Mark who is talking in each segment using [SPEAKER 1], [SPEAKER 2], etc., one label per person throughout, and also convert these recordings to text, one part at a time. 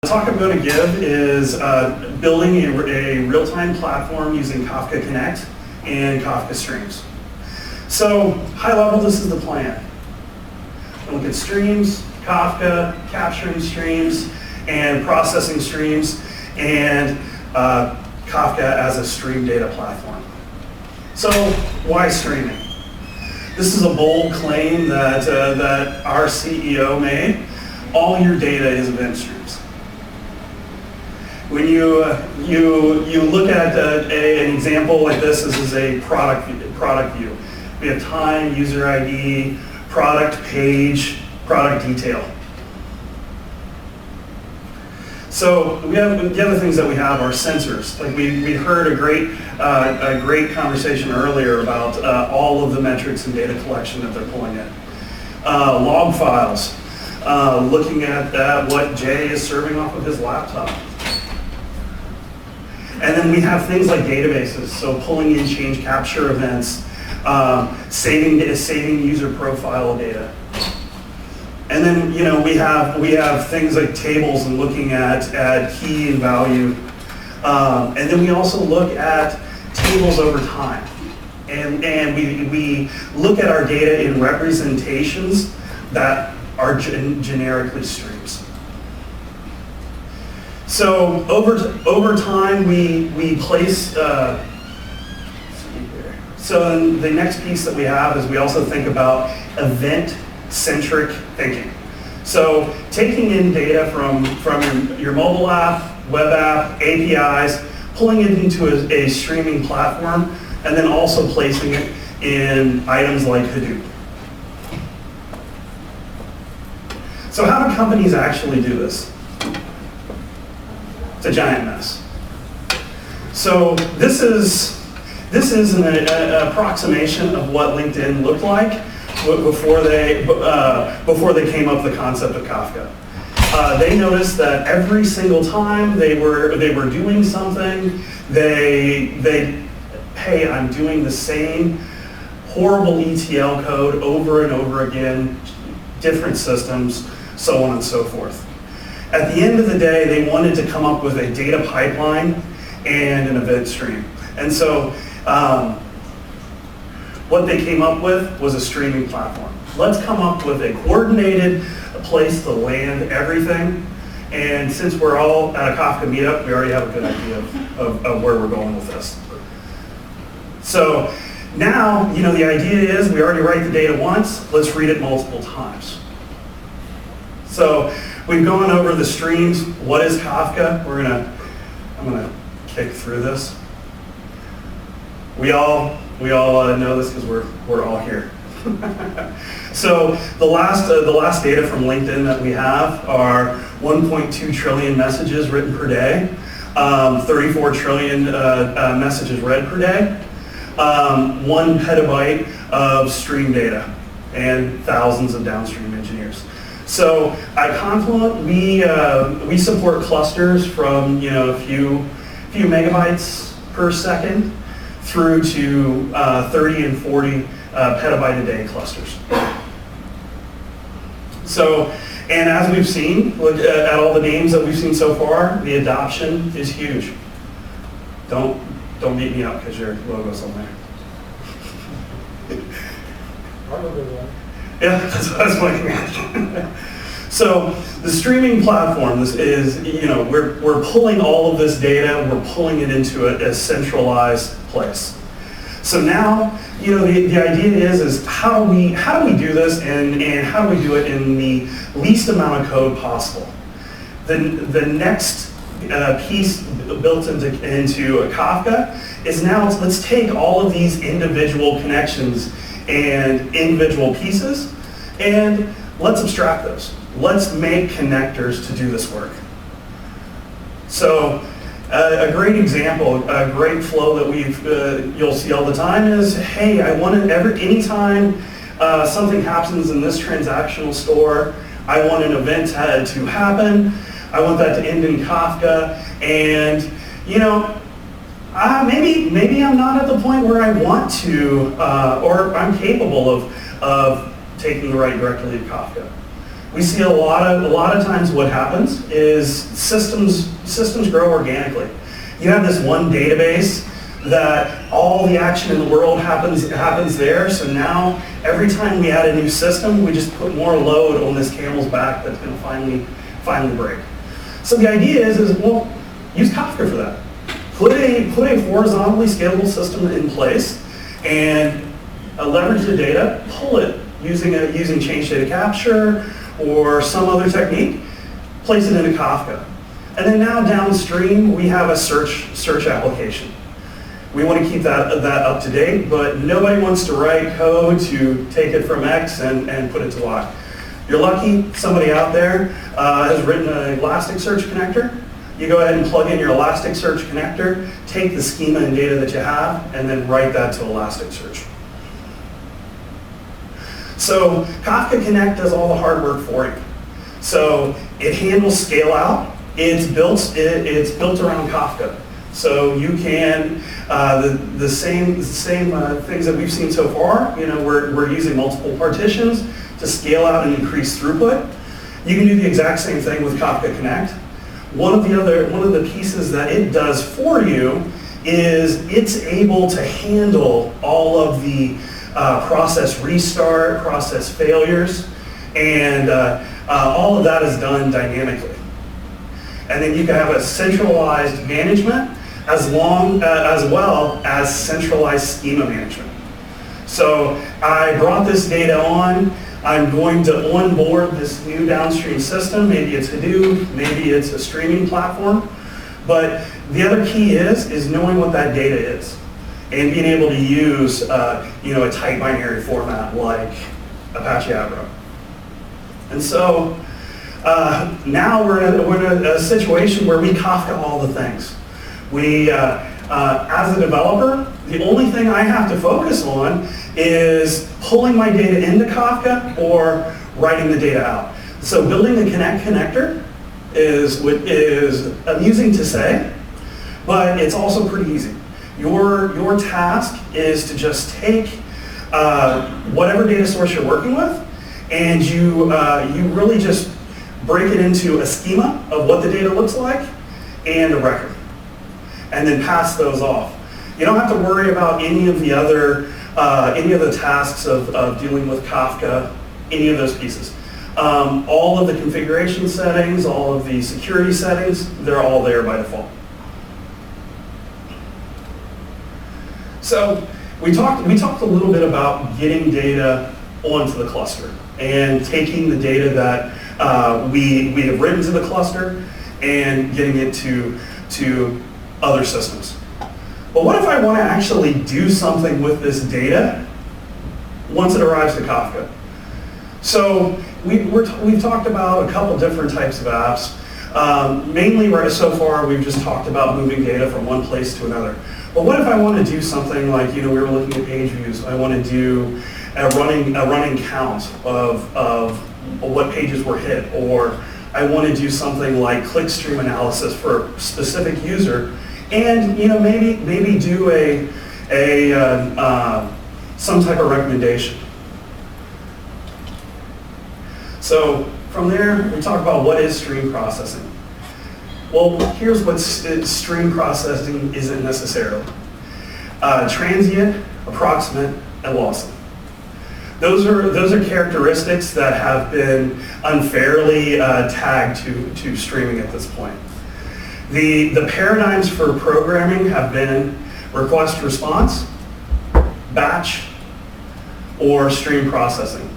[SPEAKER 1] talk I'm going to give is building a real-time platform using Kafka Connect and Kafka Streams. So, high level, this is the plan. Look at streams, Kafka, capturing streams, and processing streams, and Kafka as a stream data platform. So, why streaming? This is a bold claim that our CEO made. All your data is event streams. When you look at an example like this is a product view. We have time, user ID, product page, product detail. So the other things that we have are sensors. Like we heard a great conversation earlier about all of the metrics and data collection that they're pulling in. Log files, looking at what Jay is serving off of his laptop. And then we have things like databases, so pulling in change capture events, saving user profile data. And then we have things like tables and looking at key and value. And then we also look at tables over time. And we look at our data in representations that are generically streams. So over time, we place. So the next piece that we have is we also think about event-centric thinking. So taking in data from your mobile app, web app, APIs, pulling it into a streaming platform, and then also placing it in items like Hadoop. So how do companies actually do this? It's a giant mess. So this is an approximation of what LinkedIn looked like before they came up with the concept of Kafka. They noticed that every single time they were doing something, hey, I'm doing the same horrible ETL code over and over again, different systems, so on and so forth. At the end of the day, they wanted to come up with a data pipeline and an event stream. And so what they came up with was a streaming platform. Let's come up with a coordinated place to land everything. And since we're all at a Kafka meetup, we already have a good idea of where we're going with this. So now, the idea is we already write the data once, let's read it multiple times. So we've gone over the streams. What is Kafka? I'm gonna kick through this. We all know this because we're all here. So the last data from LinkedIn that we have are 1.2 trillion messages written per day, 34 trillion messages read per day, 1 petabyte of stream data, and thousands of downstream engineers. So at Confluent, we support clusters from a few megabytes per second through to 30 and 40 petabyte a day clusters. So, and as we've seen, look at all the names that we've seen so far, the adoption is huge. Don't beat me up because your logo's on there. Yeah, that's what I was pointing at. So the streaming platform is, we're pulling all of this data, we're pulling it into a centralized place. So now, the idea is how do we do this and how do we do it in the least amount of code possible? The next piece built into a Kafka is now let's take all of these individual connections and individual pieces and let's abstract those. Let's make connectors to do this work. So a great example, a great flow that you'll see all the time is, hey, I want anytime something happens in this transactional store, I want an event to happen. I want that to end in Kafka, and maybe I'm not at the point where I want to, or I'm capable of taking the write directly to Kafka. We see a lot of times what happens is systems grow organically. You have this one database that all the action in the world happens there. So now every time we add a new system, we just put more load on this camel's back that's going to finally break. So the idea is well, use Kafka for that. Put a horizontally scalable system in place and leverage the data, pull it using change data capture or some other technique, place it into Kafka. And then now downstream, we have a search application. We want to keep that up to date, but nobody wants to write code to take it from X and put it to Y. You're lucky somebody out there has written an Elasticsearch connector. You go ahead and plug in your Elasticsearch connector, take the schema and data that you have, and then write that to Elasticsearch. So Kafka Connect does all the hard work for you. So it handles scale out. It's built around Kafka. So you can the same things that we've seen so far. We're using multiple partitions to scale out and increase throughput. You can do the exact same thing with Kafka Connect. One of the pieces that it does for you is it's able to handle all of the process restart, process failures, and all of that is done dynamically. And then you can have a centralized management as well as centralized schema management. So I brought this data on. I'm going to onboard this new downstream system. Maybe it's Hadoop, maybe it's a streaming platform. But the other key is knowing what that data is and being able to use a tight binary format like Apache Avro. And so now we're in a situation where we Kafka all the things. We, as a developer, the only thing I have to focus on is pulling my data into Kafka or writing the data out. So building the Connect connector is amusing to say, but it's also pretty easy. Your task is to just take whatever data source you're working with, and you really just break it into a schema of what the data looks like and a record, and then pass those off. You don't have to worry about any of the other tasks of dealing with Kafka, any of those pieces. All of the configuration settings, all of the security settings, they're all there by default. So we talked a little bit about getting data onto the cluster and taking the data that we have written to the cluster and getting it to other systems. But what if I want to actually do something with this data once it arrives to Kafka? So we've talked about a couple different types of apps. Mainly so far we've just talked about moving data from one place to another. But what if I want to do something like, we were looking at page views. I want to do a running count of what pages were hit, or I want to do something like clickstream analysis for a specific user, and maybe do some type of recommendation. So from there, we talk about what is stream processing. Well, here's what stream processing isn't necessarily. Transient, approximate, and lossy. Those are characteristics that have been unfairly tagged to streaming at this point. The paradigms for programming have been request response, batch, or stream processing.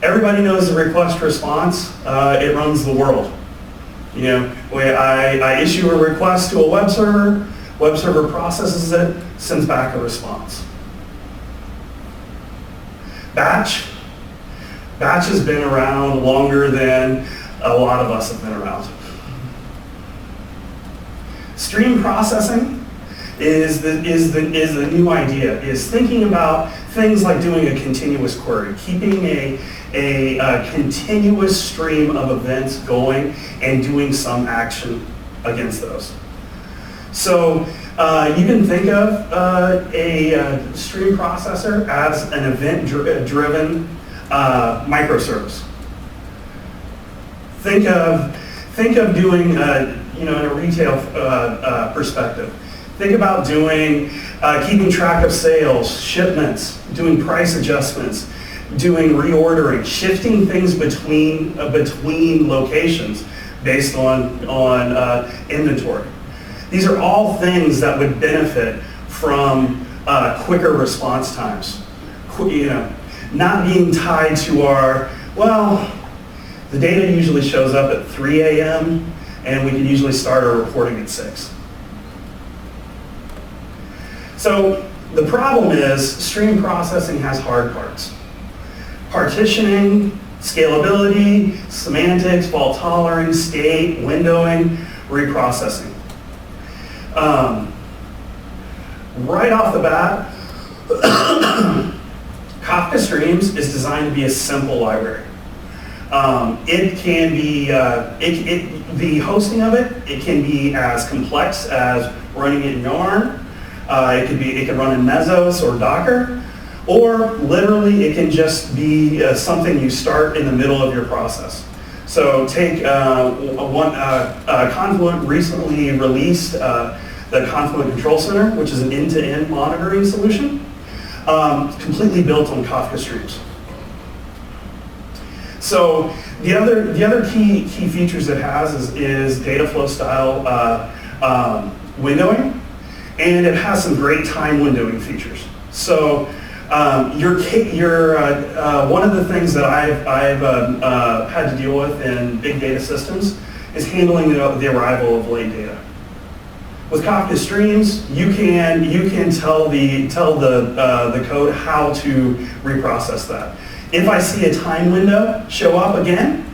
[SPEAKER 1] Everybody knows the request response. It runs the world. I issue a request to a web server processes it, sends back a response. Batch has been around longer than a lot of us have been around. Stream processing is the new idea, is thinking about things like doing a continuous query, keeping a continuous stream of events going and doing some action against those. So you can think of a stream processor as an event-driven microservice. Think of doing, in a retail perspective. Think about doing, keeping track of sales, shipments, doing price adjustments, doing reordering, shifting things between locations based on inventory. These are all things that would benefit from quicker response times. Not being tied to the data usually shows up at 3 a.m. and we can usually start our reporting at 6. So the problem is stream processing has hard parts. Partitioning, scalability, semantics, fault tolerance, state, windowing, reprocessing. Right off the bat, Kafka Streams is designed to be a simple library. It can be, the hosting of it can be as complex as running it in Yarn. It can run in Mesos or Docker, or literally it can just be something you start in the middle of your process. So take Confluent recently released the Confluent Control Center, which is an end-to-end monitoring solution, completely built on Kafka Streams. So the other key features it has is data flow style windowing, and it has some great time windowing features. So one of the things that I've had to deal with in big data systems is handling the arrival of late data. With Kafka Streams, you can tell the code how to reprocess that. If I see a time window show up again,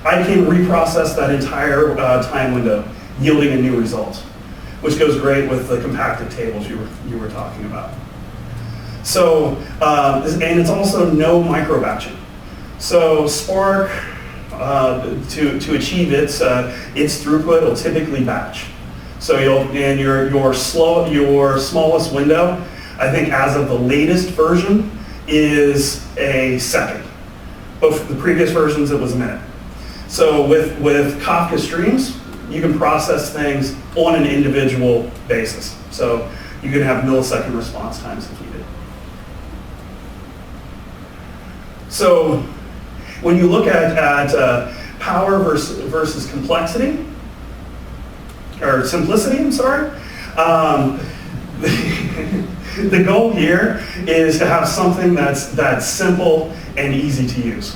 [SPEAKER 1] I can reprocess that entire time window, yielding a new result, which goes great with the compacted tables you were talking about. So, and it's also no micro batching. So Spark, to achieve its throughput, will typically batch. So your smallest window, I think as of the latest version, is a second. But for the previous versions, it was a minute. So with Kafka Streams, you can process things on an individual basis. So you can have millisecond response times if needed. So when you look at power versus complexity, or simplicity, I'm sorry, the goal here is to have something that's simple and easy to use.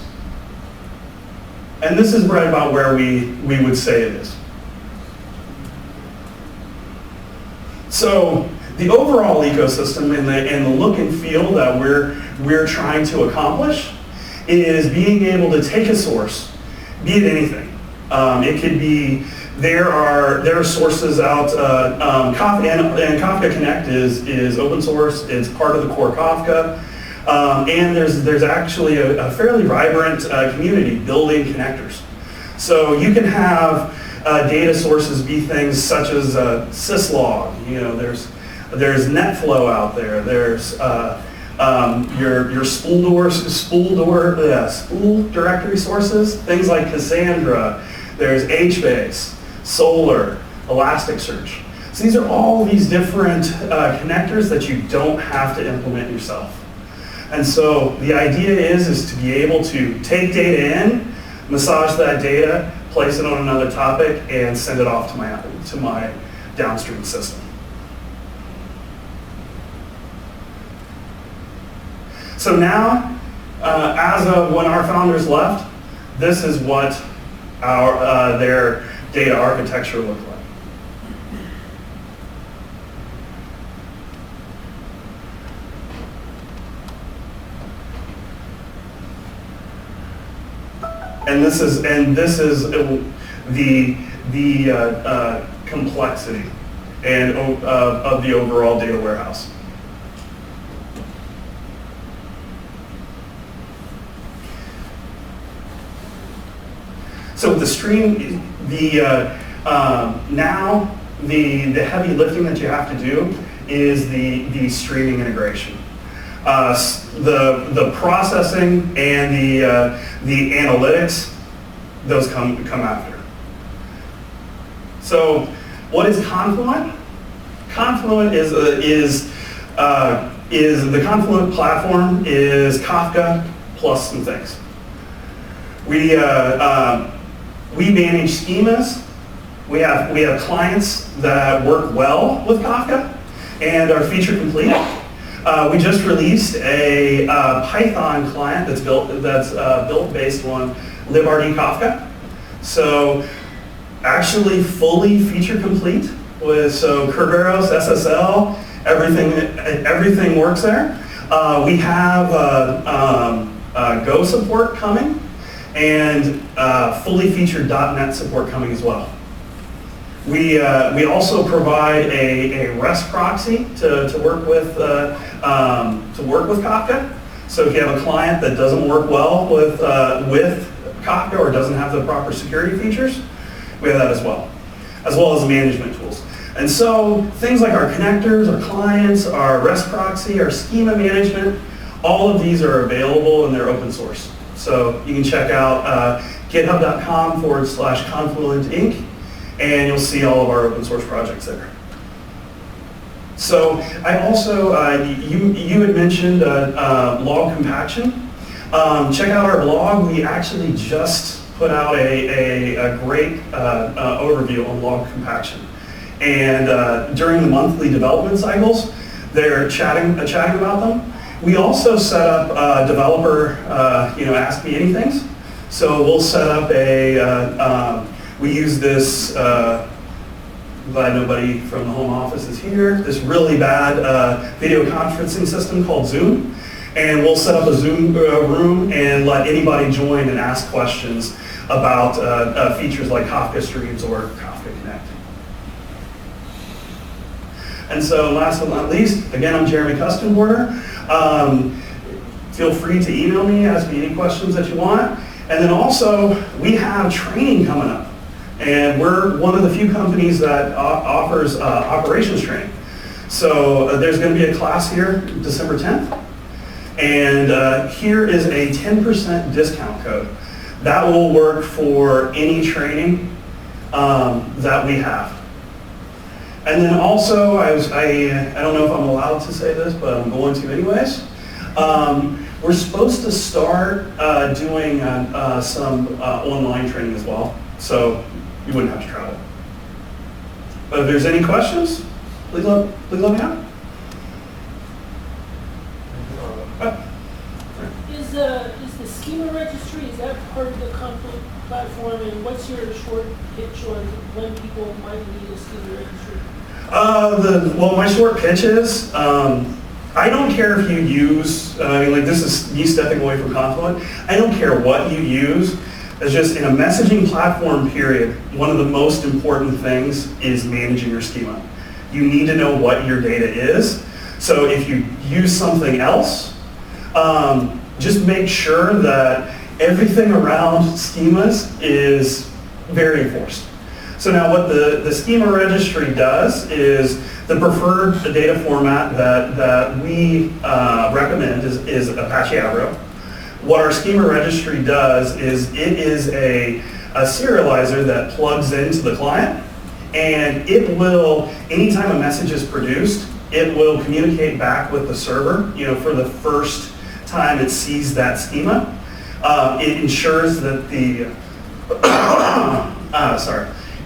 [SPEAKER 1] And this is right about where we would say it is. So the overall ecosystem and the look and feel that we're trying to accomplish is being able to take a source, be it anything. It could be there are sources out. Kafka and Kafka Connect is open source. It's part of the core Kafka, and there's actually a fairly vibrant community building connectors. So you can have data sources be things such as syslog. There's NetFlow out there. There's your spool directory sources, things like Cassandra. There's HBase, Solar, Elasticsearch. So these are all these different connectors that you don't have to implement yourself. And so the idea is to be able to take data in, massage that data, place it on another topic, and send it off to my downstream system. So now, as of when our founders left, this is what their data architecture looked like. And this is the complexity and of the overall data warehouse. So with the stream, now the heavy lifting that you have to do is the streaming integration. The processing and the analytics those come after. So what is Confluent? Confluent is the Confluent platform is Kafka plus some things. We manage schemas. We have clients that work well with Kafka and are feature complete. We just released a Python client that's built based on libRD Kafka. So actually fully feature complete with Kerberos, SSL, everything works there. We have Go support coming and fully featured .NET support coming as well. We also provide a REST proxy to work with Kafka. So if you have a client that doesn't work well with Kafka or doesn't have the proper security features, we have that as well as the management tools. And so things like our connectors, our clients, our REST proxy, our schema management, all of these are available and they're open source. So you can check out github.com/Confluent Inc. and you'll see all of our open source projects there. So I also, you had mentioned log compaction. Check out our blog. We actually just put out a great overview on log compaction. And during the monthly development cycles, they're chatting about them. We also set up developer, ask me anythings. So we'll set up we use this, I'm glad nobody from the home office is here, this really bad video conferencing system called Zoom. And we'll set up a Zoom room and let anybody join and ask questions about features like Kafka Streams or Kafka Connect. And so last but not least, again, I'm Jeremy Custenborder. Feel free to email me, ask me any questions that you want. And then also, we have training coming up. And we're one of the few companies that offers operations training. So there's going to be a class here December 10th. And here is a 10% discount code. That will work for any training that we have. And then also, I don't know if I'm allowed to say this, but I'm going to anyways. We're supposed to start doing some online training as well. So you wouldn't have to travel. But if there's any questions, please let me know.
[SPEAKER 2] Is the schema registry, is that part of the Confluent platform, and what's your short pitch on when people might need a schema registry?
[SPEAKER 1] Well, my short pitch is, I don't care if you use, this is me stepping away from Confluent. I don't care what you use. It's just in a messaging platform period, one of the most important things is managing your schema. You need to know what your data is. So if you use something else, just make sure that everything around schemas is very enforced. So now what the schema registry does is the preferred data format that we recommend is Apache Avro. What our schema registry does is it is a serializer that plugs into the client, and it will, anytime a message is produced, it will communicate back with the server, for the first time it sees that schema. It ensures that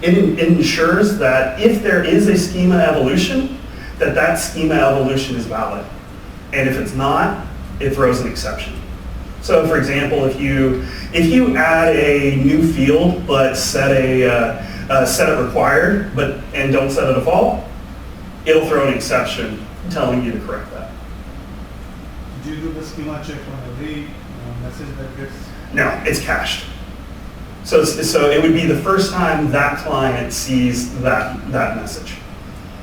[SPEAKER 1] it ensures that if there is a schema evolution, that schema evolution is valid. And if it's not, it throws an exception. So for example, if you add a new field but set it required and don't set a default, it'll throw an exception telling you to correct that.
[SPEAKER 3] Do you do the schema check on every message that gets?
[SPEAKER 1] No, it's cached. So it would be the first time that client sees that message.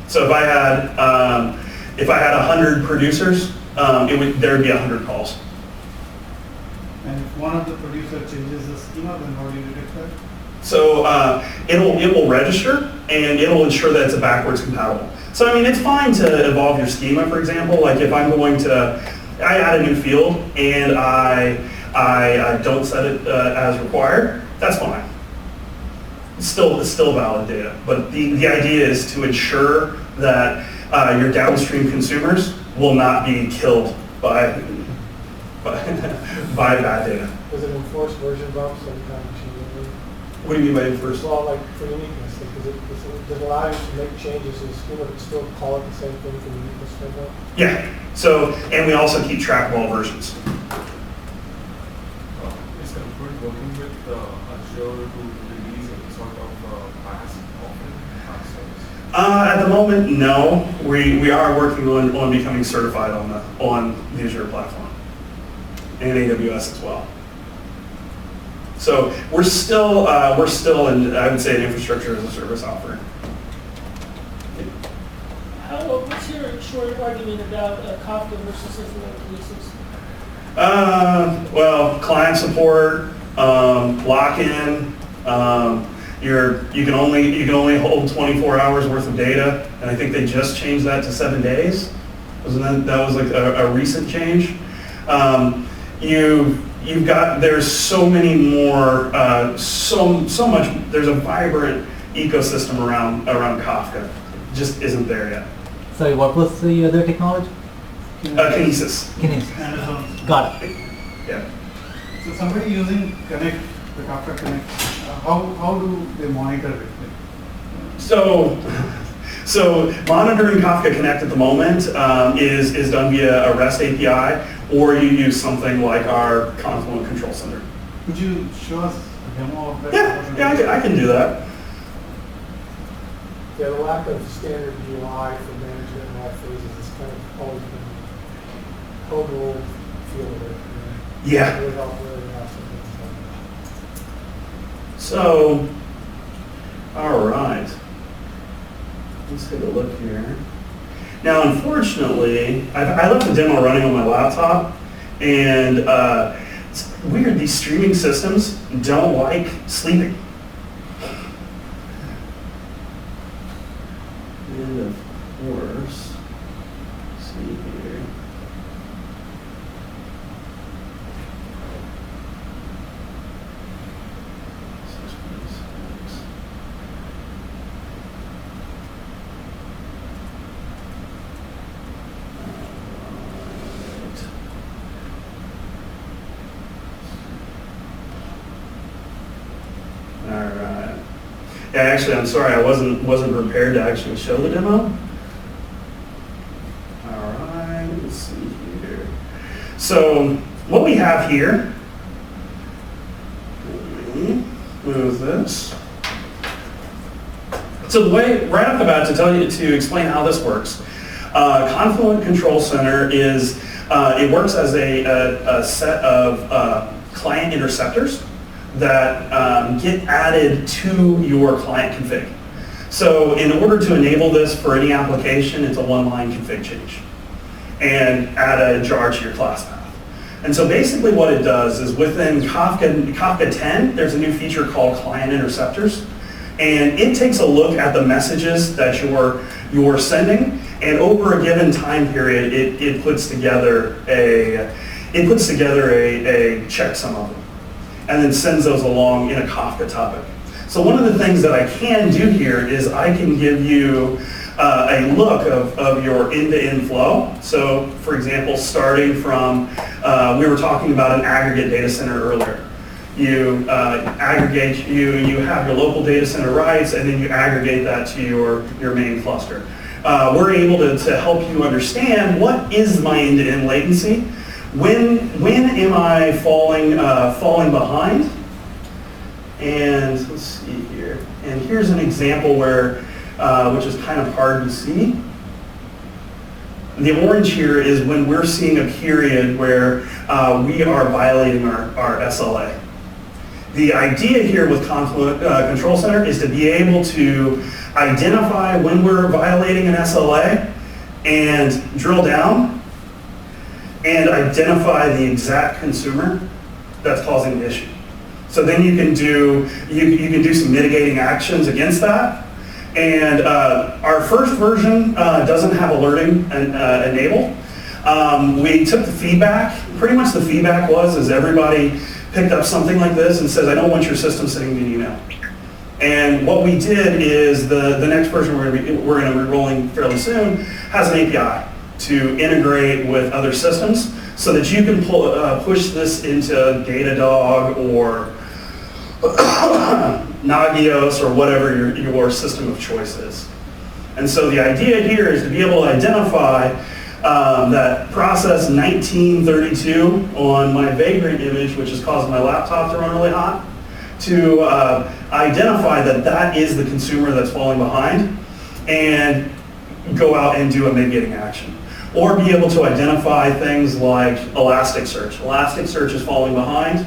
[SPEAKER 1] So if I had 100 producers, there would be 100 calls.
[SPEAKER 3] And if one of the producers changes the schema, then how do you detect that?
[SPEAKER 1] So it will register and it'll ensure that it's a backwards compatible. So it's fine to evolve your schema. For example, like if I add a new field and I don't set it as required, that's fine. It's still valid data, but the idea is to ensure that your downstream consumers will not be killed by bad data.
[SPEAKER 4] Does it enforce version bumps every time you change it?
[SPEAKER 1] What do you mean by first?
[SPEAKER 4] Well, like for uniqueness, like, does it allow you to make changes to the schema but still call it the same thing for uniqueness framework?
[SPEAKER 1] Yeah. So, and we also keep track of all versions.
[SPEAKER 5] Is Confluent working with Azure to release any sort of PaaS offering, PaaS service?
[SPEAKER 1] At the moment, no. We are working on becoming certified on the Azure platform and AWS as well. So we're still in, I would say, an infrastructure as a service offering.
[SPEAKER 2] What's your short argument about Kafka versus Confluent?
[SPEAKER 1] Well, client support, lock-in. You can only hold 24 hours worth of data, and I think they just changed that to 7 days. That was like a recent change. There's so many more, so much. There's a vibrant ecosystem around Kafka. It just isn't there yet.
[SPEAKER 6] Sorry, what was the other technology?
[SPEAKER 1] Kinesis.
[SPEAKER 6] Kinesis.
[SPEAKER 3] Amazon.
[SPEAKER 6] Got it.
[SPEAKER 1] Yeah.
[SPEAKER 3] So somebody using Connect, the Kafka Connect, how do they monitor it?
[SPEAKER 1] So monitoring Kafka Connect at the moment is done via a REST API, or you use something like our Confluent Control Center.
[SPEAKER 3] Could you show us a demo of that?
[SPEAKER 1] Yeah, I can do that.
[SPEAKER 4] Yeah, the lack of standard UI for management in all phases is kind of always been home rule feel of it.
[SPEAKER 1] Yeah.
[SPEAKER 4] Really help really have something.
[SPEAKER 1] So, all right. Let's take a look here. Now, unfortunately, I left the demo running on my laptop, and it's weird, these streaming systems don't like sleeping. And of course, let's see here. Alright. Yeah, actually, I'm sorry, I wasn't prepared to actually show the demo. Alright, let's see here. So, what we have here, move this. So the way, right off the bat, to explain how this works, Confluent Control Center is, it works as a set of client interceptors that get added to your client config. So in order to enable this for any application, it's a one-line config change and add a jar to your class path. And so basically what it does is within Kafka 10, there's a new feature called client interceptors. And it takes a look at the messages that you're sending, and over a given time period, it puts together a checksum of them, and then sends those along in a Kafka topic. So one of the things that I can do here is I can give you a look of your end-to-end flow. So for example, starting from, we were talking about an aggregate data center earlier. You aggregate, you have your local data center rights, and then you aggregate that to your main cluster. We're able to help you understand what is my end-to-end latency. When am I falling behind? And let's see here. And here's an example where, which is kind of hard to see. The orange here is when we're seeing a period where we are violating our SLA. The idea here with Confluent Control Center is to be able to identify when we're violating an SLA and drill down and identify the exact consumer that's causing the issue. So then you can do some mitigating actions against that. And our first version doesn't have alerting enabled. We took the feedback. Pretty much the feedback was everybody picked up something like this and says, I don't want your system sending me an email. And what we did is the next version we're going to be rolling fairly soon has an API to integrate with other systems so that you can push this into Datadog or Nagios or whatever your system of choice is. And so the idea here is to be able to identify that process 1932 on my Vagrant image, which is causing my laptop to run really hot, to identify that that is the consumer that's falling behind and go out and do a mitigating action. Or be able to identify things like Elasticsearch. Elasticsearch is falling behind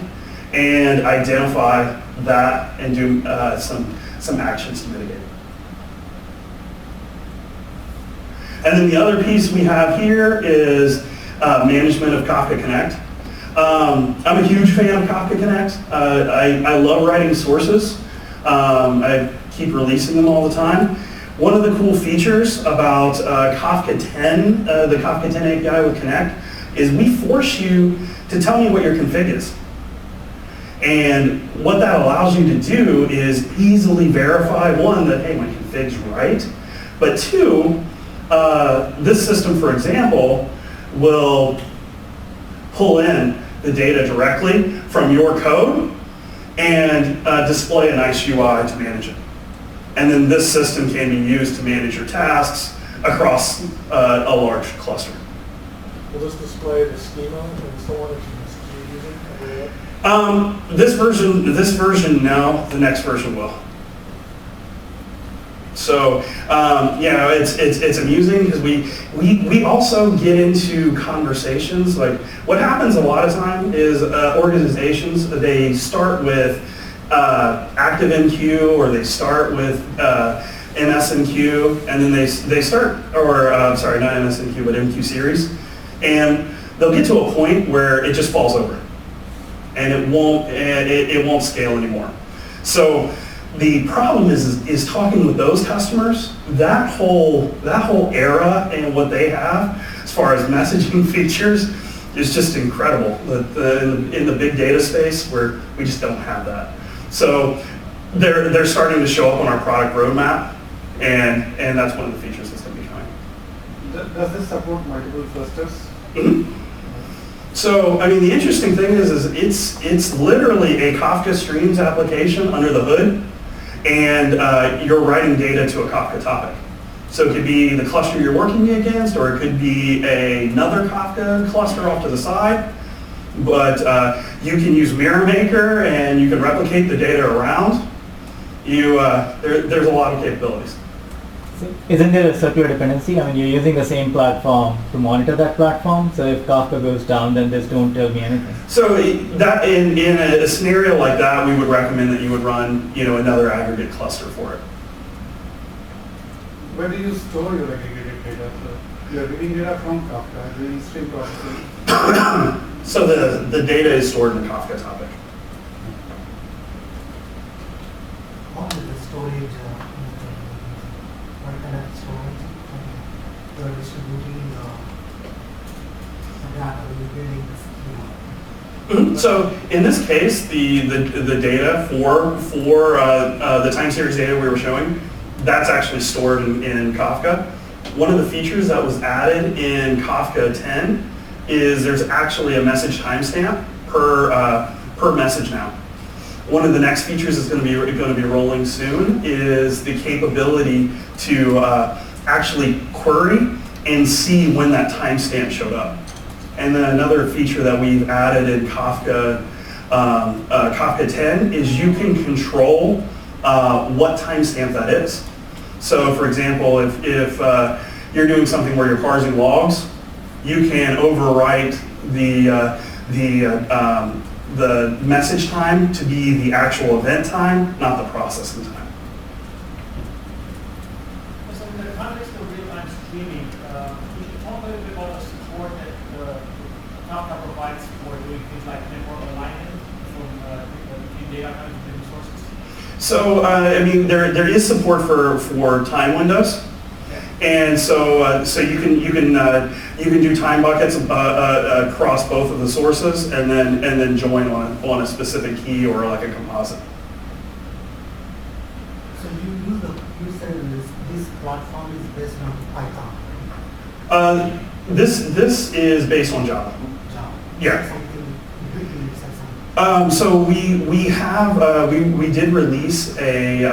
[SPEAKER 1] and identify that and do some actions to mitigate it. And then the other piece we have here is management of Kafka Connect. I'm a huge fan of Kafka Connect. I love writing sources. I keep releasing them all the time. One of the cool features about Kafka 10, the Kafka 10 API with Connect, is we force you to tell me what your config is. And what that allows you to do is easily verify, one, that, hey, my config's right, but two, this system, for example, will pull in the data directly from your code and display a nice UI to manage it. And then this system can be used to manage your tasks across a large cluster.
[SPEAKER 4] Will this display the schema and so on that you're using?
[SPEAKER 1] This version, no. The next version will. So yeah, it's amusing because we also get into conversations. Like what happens a lot of time is organizations, they start with ActiveMQ or they start with MSMQ, and then they start, or sorry, not MSMQ, but MQ series, and they'll get to a point where it just falls over, and it won't scale anymore. So the problem is talking with those customers. That whole era and what they have as far as messaging features is just incredible. In the big data space, where we just don't have that. So they're starting to show up on our product roadmap, and that's one of the features that's going to be coming.
[SPEAKER 3] Does this support multiple clusters?
[SPEAKER 1] Mm-hmm. So, I mean, the interesting thing is it's literally a Kafka Streams application under the hood, and you're writing data to a Kafka topic. So it could be the cluster you're working against, or it could be another Kafka cluster off to the side. But you can use Mirror Maker, and you can replicate the data around. There's a lot of capabilities.
[SPEAKER 6] So isn't there a circular dependency? I mean, you're using the same platform to monitor that platform. So if Kafka goes down, then this don't tell me anything.
[SPEAKER 1] So that in a scenario like that, we would recommend that you would run another aggregate cluster for it.
[SPEAKER 3] Where do you store your aggregated data? So you're getting data from Kafka, doing stream processing.
[SPEAKER 1] So the data is stored in the Kafka topic.
[SPEAKER 7] What is the storage? What kind of storage you're distributing the data? You're building this,
[SPEAKER 1] So in this case, the data for the time series data we were showing, that's actually stored in Kafka. One of the features that was added in Kafka 10 is there's actually a message timestamp per message now. One of the next features that's going to be rolling soon is the capability to actually query and see when that timestamp showed up. And then another feature that we've added in Kafka 10 is you can control what timestamp that is. So for example, if you're doing something where you're parsing logs, you can overwrite the message time to be the actual event time, not the processing time.
[SPEAKER 8] So in the context of real-time streaming, could you talk a little bit about the support that Kafka provides for doing things like network alignment between data coming from different sources?
[SPEAKER 1] So I mean, there is support for time windows. And so you can do time buckets across both of the sources, and then join on a specific key or like a composite.
[SPEAKER 7] So you said this platform is based on Python,
[SPEAKER 1] This is based on Java.
[SPEAKER 7] Java.
[SPEAKER 1] Yeah.
[SPEAKER 7] Something completely something.
[SPEAKER 1] So we did release a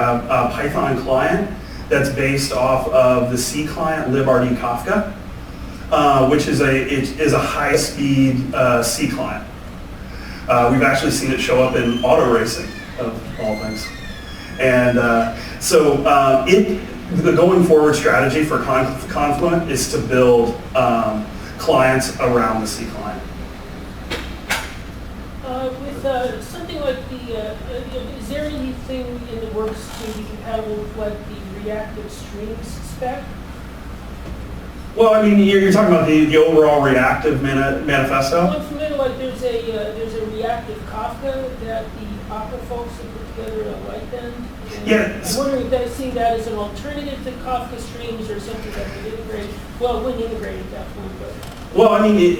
[SPEAKER 1] Python client that's based off of the C client librd Kafka, which is a high-speed C client. We've actually seen it show up in auto racing, of all things. And the going forward strategy for Confluent is to build clients around the C client.
[SPEAKER 2] With something like is there anything in the works to be compatible with like the reactive streams spec?
[SPEAKER 1] Well, I mean, you're talking about the overall reactive manifesto?
[SPEAKER 2] Well, I'm familiar, like there's a reactive Kafka that the Opera folks have put together a light end.
[SPEAKER 1] Yeah.
[SPEAKER 2] I'm wondering if I see that as an alternative to Kafka Streams or something that would integrate, well, it wouldn't integrate at that point, but.
[SPEAKER 1] Well, I mean,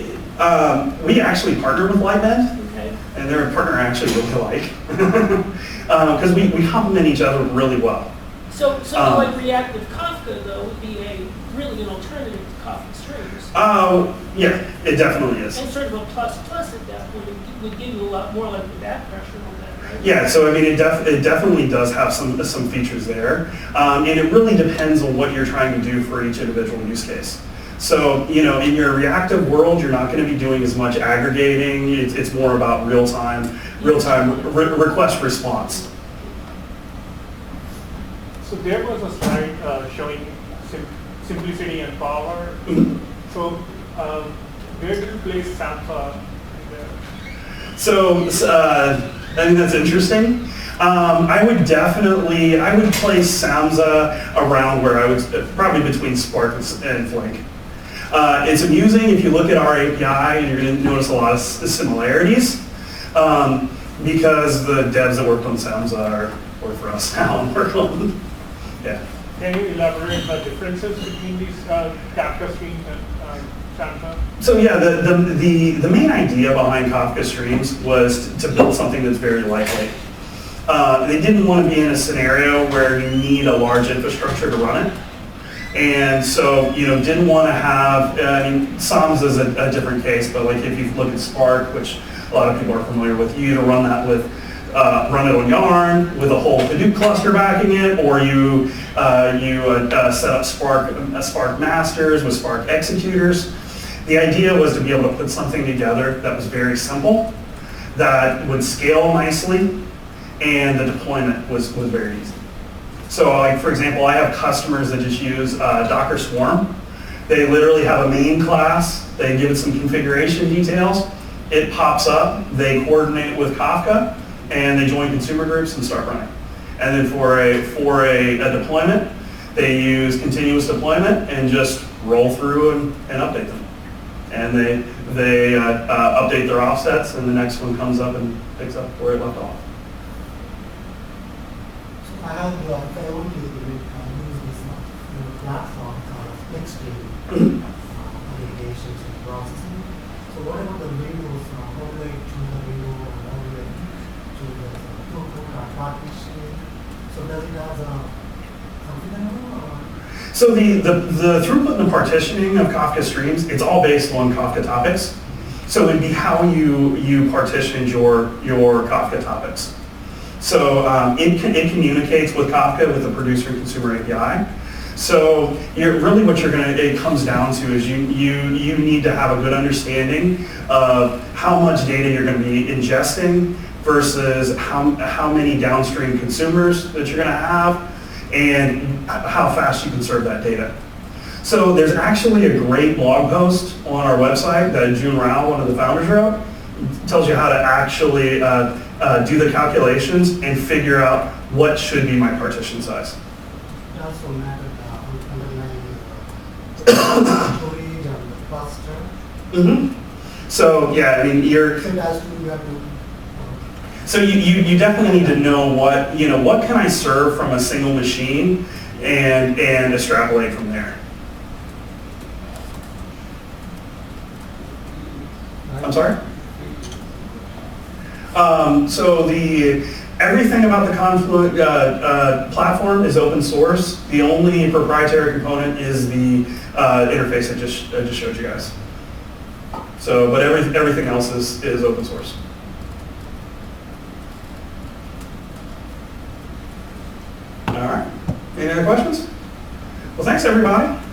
[SPEAKER 1] we actually partnered with Lightbend,
[SPEAKER 2] Okay.
[SPEAKER 1] and they're a partner I actually really like, because we complement each other really well.
[SPEAKER 2] So something like reactive Kafka, though, would be really an alternative to Kafka Streams.
[SPEAKER 1] Yeah, it definitely is.
[SPEAKER 2] And sort of a plus at that point, it would give you a lot more like the back pressure on that, right?
[SPEAKER 1] Yeah, so I mean, it definitely does have some features there, and it really depends on what you're trying to do for each individual use case. So, in your reactive world, you're not going to be doing as much aggregating. It's more about real-time request response.
[SPEAKER 8] So there was a slide showing simplicity and power.
[SPEAKER 1] Mhm.
[SPEAKER 8] So where do you place Sampa in there?
[SPEAKER 1] So, I think that's interesting. I would place Samza around where I would, probably between Spark and Flink. It's amusing if you look at our API, and you're going to notice a lot of similarities, because the devs that worked on Samza work for us now and work on, yeah.
[SPEAKER 8] Can you elaborate the differences between these Kafka Streams and Sampa?
[SPEAKER 1] So yeah, the main idea behind Kafka Streams was to build something that's very lightweight. They didn't want to be in a scenario where you need a large infrastructure to run it. And so, didn't want to have, I mean, Psalms is a different case, but like if you look at Spark, which a lot of people are familiar with, you either run that with, run it on Yarn with a whole Hadoop cluster backing it, or you set up Spark masters with Spark executors. The idea was to be able to put something together that was very simple, that would scale nicely, and the deployment was very easy. So like, for example, I have customers that just use Docker Swarm. They literally have a main class, they give it some configuration details, it pops up, they coordinate with Kafka, and they join consumer groups and start running. And then for a deployment, they use continuous deployment and just roll through and update them. And they update their offsets, and the next one comes up and picks up where it left off.
[SPEAKER 7] I have if I only use this platform for extreme applications and processing. So what about the windows? How do I choose the window, and how do I choose the throughput partition? So does it have something or?
[SPEAKER 1] So the throughput and the partitioning of Kafka Streams, it's all based on Kafka topics. So it'd be how you partitioned your Kafka topics. So it communicates with Kafka with the producer and consumer API. So it comes down to is you need to have a good understanding of how much data you're going to be ingesting versus how many downstream consumers that you're going to have, and how fast you can serve that data. So there's actually a great blog post on our website that Jun Rao, one of the founders, wrote. It tells you how to actually do the calculations and figure out what should be my partition size.
[SPEAKER 7] It also matters underlying storage and the cluster.
[SPEAKER 1] Mm-hmm. So yeah, I mean
[SPEAKER 7] So it has to, you have to.
[SPEAKER 1] So you definitely need to know what can I serve from a single machine and extrapolate from there. I'm sorry? So everything about the Confluent platform is open source. The only proprietary component is the interface I just showed you guys. So, but everything else is open source. All right. Any other questions? Well, thanks everybody.